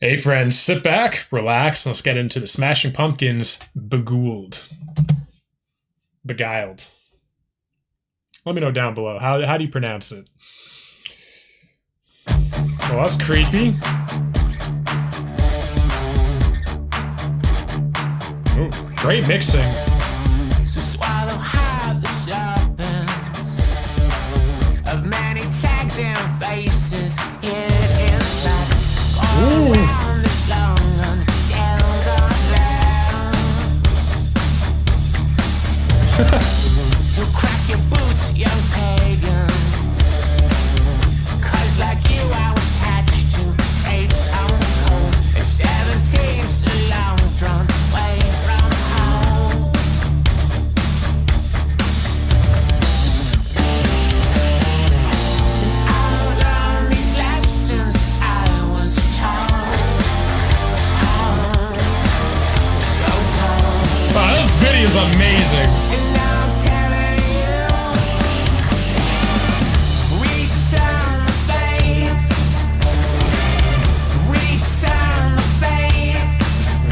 Hey friends, sit back, relax, and let's get into the Smashing Pumpkins Beguiled. Beguiled. Let me know down below. How do you pronounce it? Well, that's creepy. Ooh, great mixing. So swallow hard the serpents of many tags and faces hid in dust. All around this long undealt land. You crack your boots, young pagans, 'cause like you I was hatched in tapes on home, and 17's a long drawn way from home. And all on these lessons I was taught, so taught. Wow, this video is amazing. And I'm telling you, return the faith, return the faith,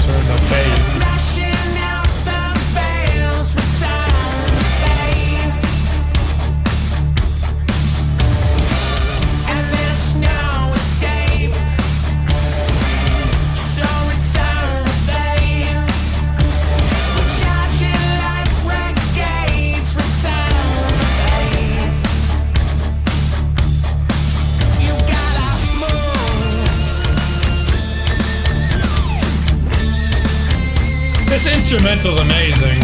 Turn the bass. smashing out the veils, return the faith, and there's no escape, so return the faith, we're charging like renegades, return the faith, you gotta move. This instrumental's amazing.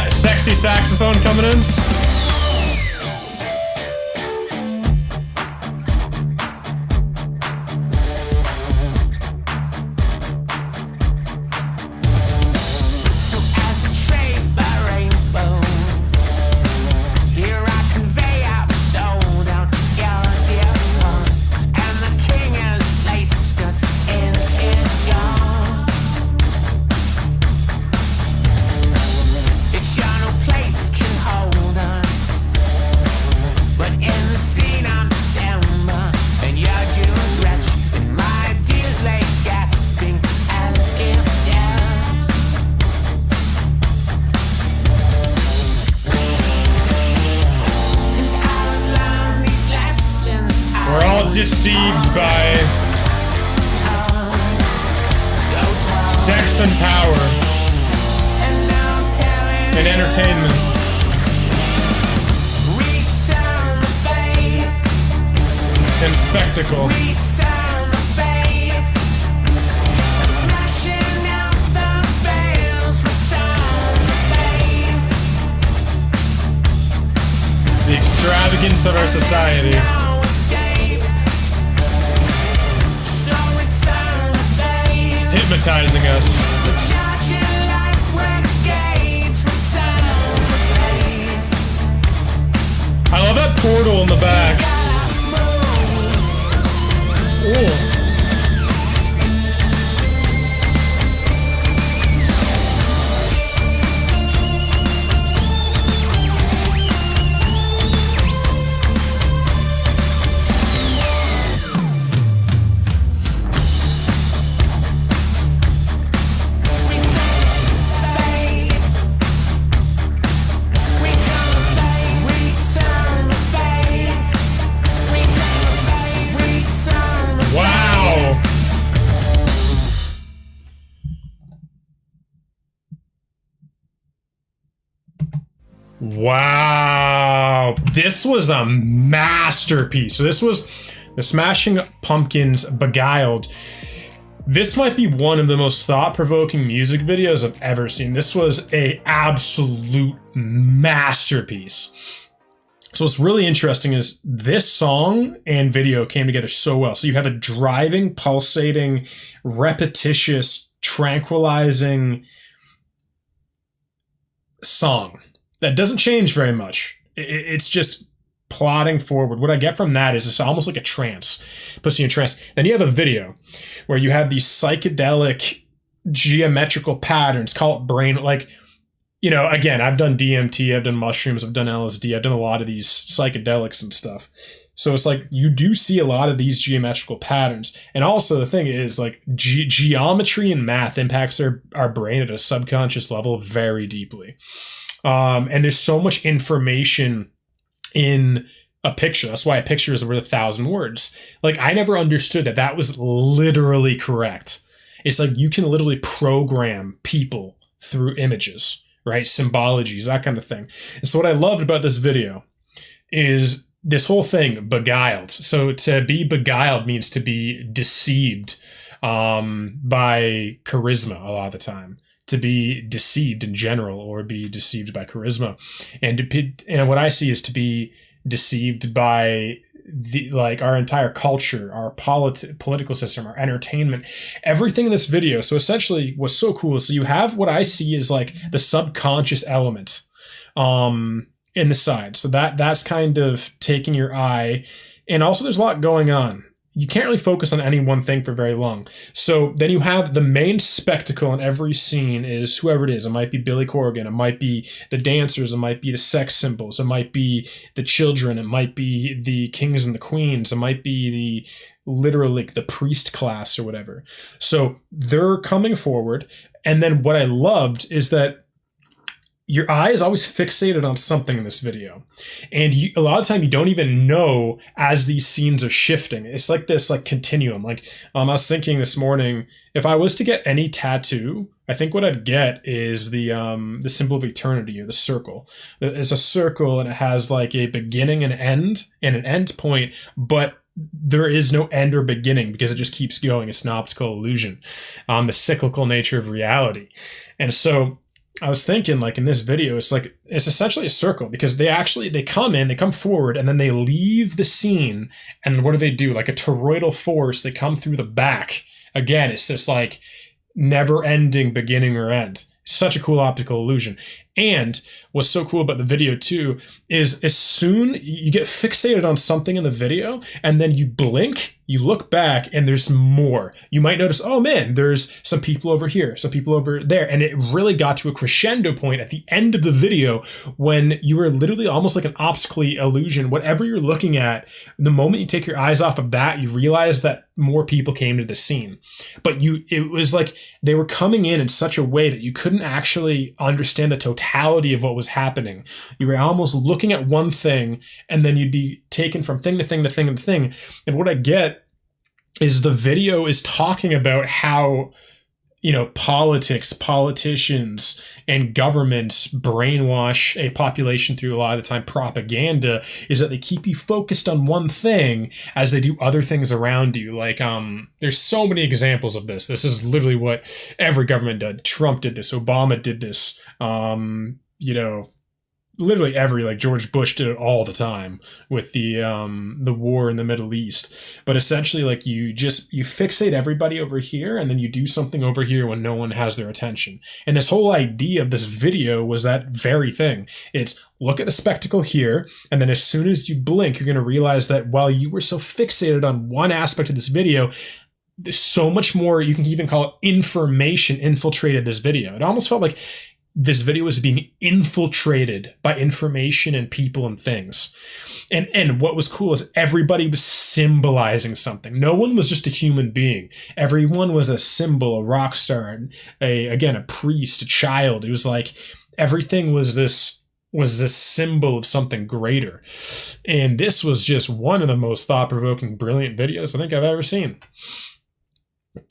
Sexy saxophone coming in. So as we trade by rainbow, here I convey our soul down your dear cause, and the king has placed us in his jaws. Eternal place can hold us, but in the scene I'm December, and your Jews wretch, and my tears lay gasping as if death. And I've learned these lessons. We're all deceived by sex and power And I'm telling and entertainment. return the faith, And spectacle. return the faith, smashing out the veils, return the faith. The extravagance of our society. There's no escape, so return the faith. Hypnotizing us. We're charging like renegades, return the faith. I love that portal in the back. Ooh. Wow. Wow. This was a masterpiece. So this was the Smashing Pumpkins Beguiled. This might be one of the most thought-provoking music videos I've ever seen. This was a absolute masterpiece. So what's really interesting is this song and video came together so well. So you have a driving, pulsating, repetitious, tranquilizing song that doesn't change very much. It's just plodding forward. What I get from that is it's almost like a trance. Puts you in trance. Then you have a video where you have these psychedelic geometrical patterns, call it brain, like you know, again, I've done DMT, I've done mushrooms, I've done LSD, I've done a lot of these psychedelics and stuff. So it's like you do see a lot of these geometrical patterns. And also the thing is like geometry and math impacts our brain at a subconscious level very deeply. And there's so much information in a picture. That's why a picture is worth 1,000 words. Like I never understood that that was literally correct. It's like you can literally program people through images, right? Symbologies, that kind of thing. And so what I loved about this video is this whole thing, beguiled. So to be beguiled means to be deceived by charisma a lot of the time. To be deceived in general, or be deceived by charisma. And what I see is to be deceived by like our entire culture, our political system, our entertainment, everything in this video. So essentially what's so cool, so you have what I see is like the subconscious element in the side. So that's kind of taking your eye. And also there's a lot going on. You can't really focus on any one thing for very long. So then you have the main spectacle in every scene is whoever it is. It might be Billy Corgan. It might be the dancers. It might be the sex symbols. It might be the children. It might be the kings and the queens. It might be the literally the priest class or whatever. So they're coming forward. And then what I loved is that your eye is always fixated on something in this video. And a lot of the time you don't even know as these scenes are shifting. It's like this like continuum. Like I was thinking this morning, if I was to get any tattoo, I think what I'd get is the symbol of eternity, or the circle. It's a circle and it has like a beginning and an end point, but there is no end or beginning because it just keeps going. It's an optical illusion, the cyclical nature of reality. And so I was thinking, like in this video, it's essentially a circle, because they come forward and then they leave the scene. And what do? Like a toroidal force, they come through the back. Again, it's this like never ending beginning or end. Such a cool optical illusion. And what's so cool about the video too is as soon you get fixated on something in the video and then you blink, you look back and there's more. You might notice, oh man, there's some people over here, some people over there. And it really got to a crescendo point at the end of the video when you were literally almost like an optical illusion. Whatever you're looking at, the moment you take your eyes off of that, you realize that more people came to the scene. But it was like they were coming in such a way that you couldn't actually understand the totality of what was happening. You were almost looking at one thing and then you'd be taken from thing to thing to thing to thing. And what I get is the video is talking about how, you know, politicians and governments brainwash a population through a lot of the time propaganda, is that they keep you focused on one thing as they do other things around you. Like, there's so many examples of this. This is literally what every government did. Trump did this. Obama did this. You know, literally like George Bush did it all the time with the war in the Middle East. But essentially, like you fixate everybody over here and then you do something over here when no one has their attention. And this whole idea of this video was that very thing. It's look at the spectacle here, and then as soon as you blink, you're going to realize that while you were so fixated on one aspect of this video, there's so much more. You can even call it information infiltrated this video. It almost felt like this video was being infiltrated by information and people and things. And what was cool is everybody was symbolizing something. No one was just a human being. Everyone was a symbol, a rock star, a priest, a child. It was like everything was this symbol of something greater. And this was just one of the most thought-provoking, brilliant videos I think I've ever seen.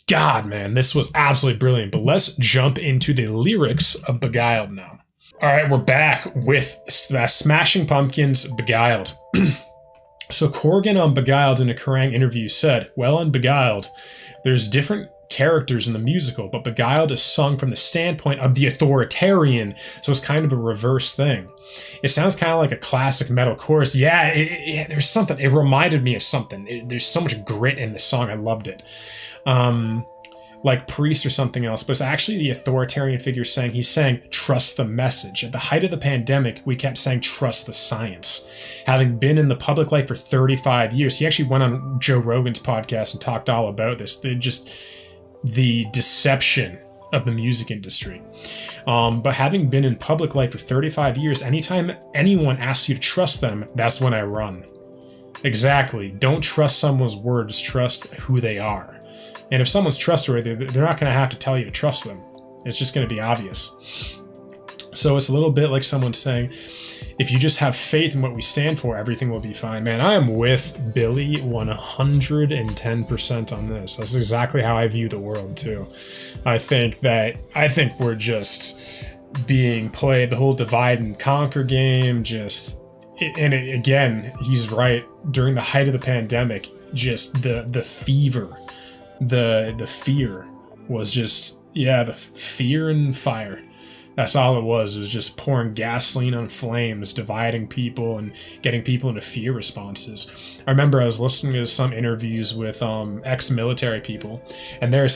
God, man, this was absolutely brilliant. But let's jump into the lyrics of Beguiled now. All right, we're back with Smashing Pumpkins' Beguiled. So Corgan on Beguiled in a Kerrang interview said, well, on Beguiled, there's different characters in the musical, but Beguiled is sung from the standpoint of the authoritarian, so it's kind of a reverse thing. It sounds kind of like a classic metal chorus. Yeah, there's something. It reminded me of something. There's so much grit in the song. I loved it. Like Priest or something else, but it's actually the authoritarian figure saying, he's saying, trust the message. At the height of the pandemic, we kept saying, trust the science. Having been in the public life for 35 years, he actually went on Joe Rogan's podcast and talked all about this. The deception of the music industry. But having been in public life for 35 years, anytime anyone asks you to trust them, that's when I run. Exactly. Don't trust someone's words, trust who they are. And if someone's trustworthy, they're not going to have to tell you to trust them. It's just going to be obvious. So it's a little bit like someone saying, if you just have faith in what we stand for, everything will be fine. Man, I am with Billy 110% on this. That's exactly how I view the world too. I think we're just being played the whole divide and conquer game. Again, he's right. During the height of the pandemic, just the fever, the fear was just, the fear and fire. That's all it was. It was just pouring gasoline on flames, dividing people and getting people into fear responses. I remember I was listening to some interviews with ex-military people, and they're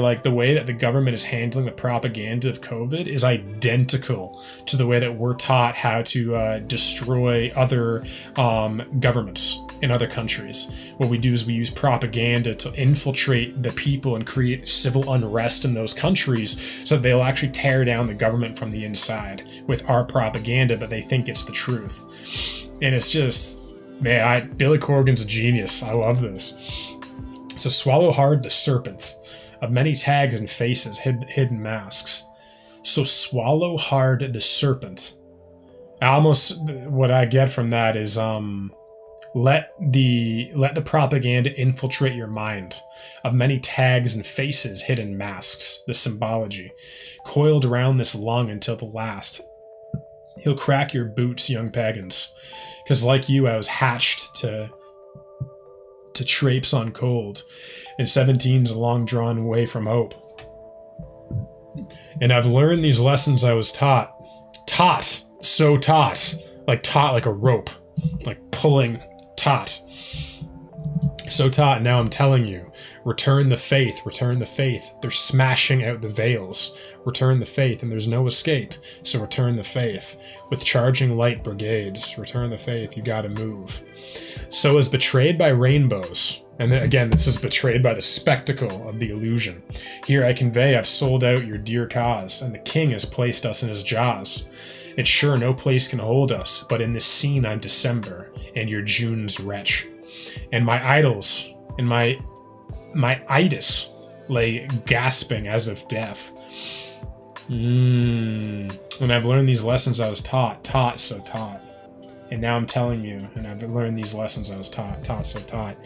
like, the way that the government is handling the propaganda of COVID is identical to the way that we're taught how to destroy other governments in other countries. What we do is we use propaganda to infiltrate the people and create civil unrest in those countries so that they'll actually tear down the government from the inside with our propaganda, but they think it's the truth. And it's just, man, Billy Corgan's a genius. I love this. So swallow hard the serpent of many tags and faces, hidden masks. So swallow hard the serpent. Almost what I get from that is let the propaganda infiltrate your mind of many tags and faces, hidden masks, the symbology, coiled around this lung until the last. He'll crack your boots, young pagans, because like you, I was hatched to traipse on cold, and 17's a long drawn way from hope. And I've learned these lessons I was taught like a rope, like pulling. Taught. So taught, now I'm telling you, return the faith, return the faith. They're smashing out the veils. Return the faith, and there's no escape. So return the faith. With charging light brigades, return the faith, you gotta move. So as betrayed by rainbows, and then again, this is betrayed by the spectacle of the illusion. Here I convey I've sold out your dear cause, and the king has placed us in his jaws. It's sure no place can hold us, but in this scene I'm December, and you're June's wretch. And my idols, and my itis lay gasping as of death. And I've learned these lessons I was taught. And now I'm telling you, and I've learned these lessons I was taught.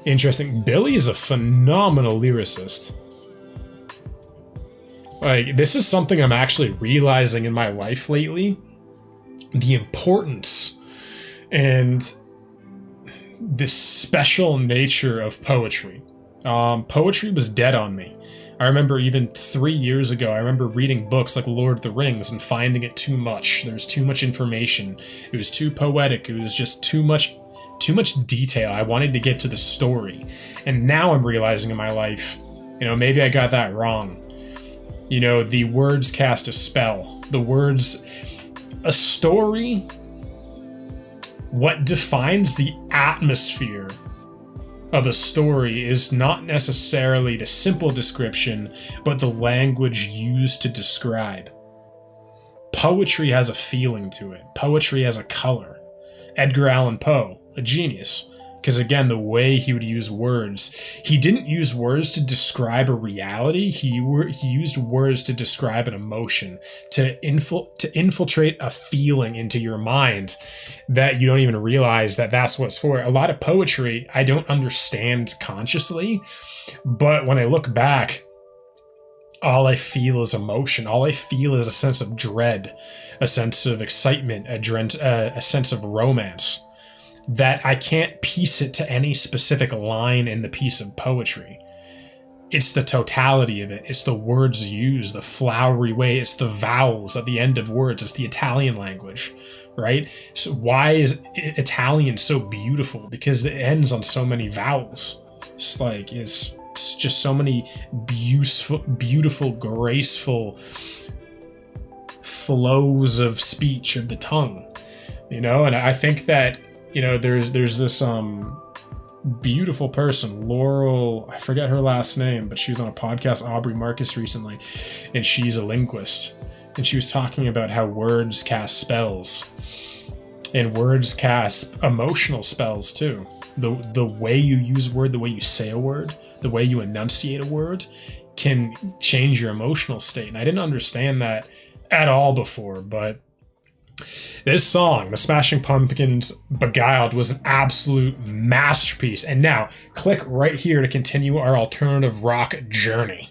Interesting. Billy is a phenomenal lyricist. Like, this is something I'm actually realizing in my life lately. The importance and this special nature of poetry. Poetry was dead on me. I remember even 3 years ago, I remember reading books like Lord of the Rings and finding it too much. There was too much information. It was too poetic. It was just too much detail. I wanted to get to the story. And now I'm realizing in my life, maybe I got that wrong. The words cast a spell. A story, what defines the atmosphere of a story is not necessarily the simple description, but the language used to describe. Poetry has a feeling to it. Poetry has a color. Edgar Allan Poe, a genius. Because again, the way he would use words, he didn't use words to describe a reality. He used words to describe an emotion, to infiltrate a feeling into your mind that you don't even realize that that's what it's for. A lot of poetry I don't understand consciously, but when I look back, all I feel is emotion. All I feel is a sense of dread, a sense of excitement, a sense of romance. That I can't piece it to any specific line in the piece of poetry. It's the totality of it. It's the words used, the flowery way. It's the vowels at the end of words. It's the Italian language, right? So why is Italian so beautiful? Because it ends on so many vowels. It's just so many beautiful, graceful flows of speech of the tongue, And I think that there's this beautiful person, Laurel, I forget her last name, but she was on a podcast, Aubrey Marcus, recently, and she's a linguist. And she was talking about how words cast spells. And words cast emotional spells too. The way you use a word, the way you say a word, the way you enunciate a word can change your emotional state. And I didn't understand that at all before, but this song, the Smashing Pumpkins' Beguiled, was an absolute masterpiece. And now, click right here to continue our alternative rock journey.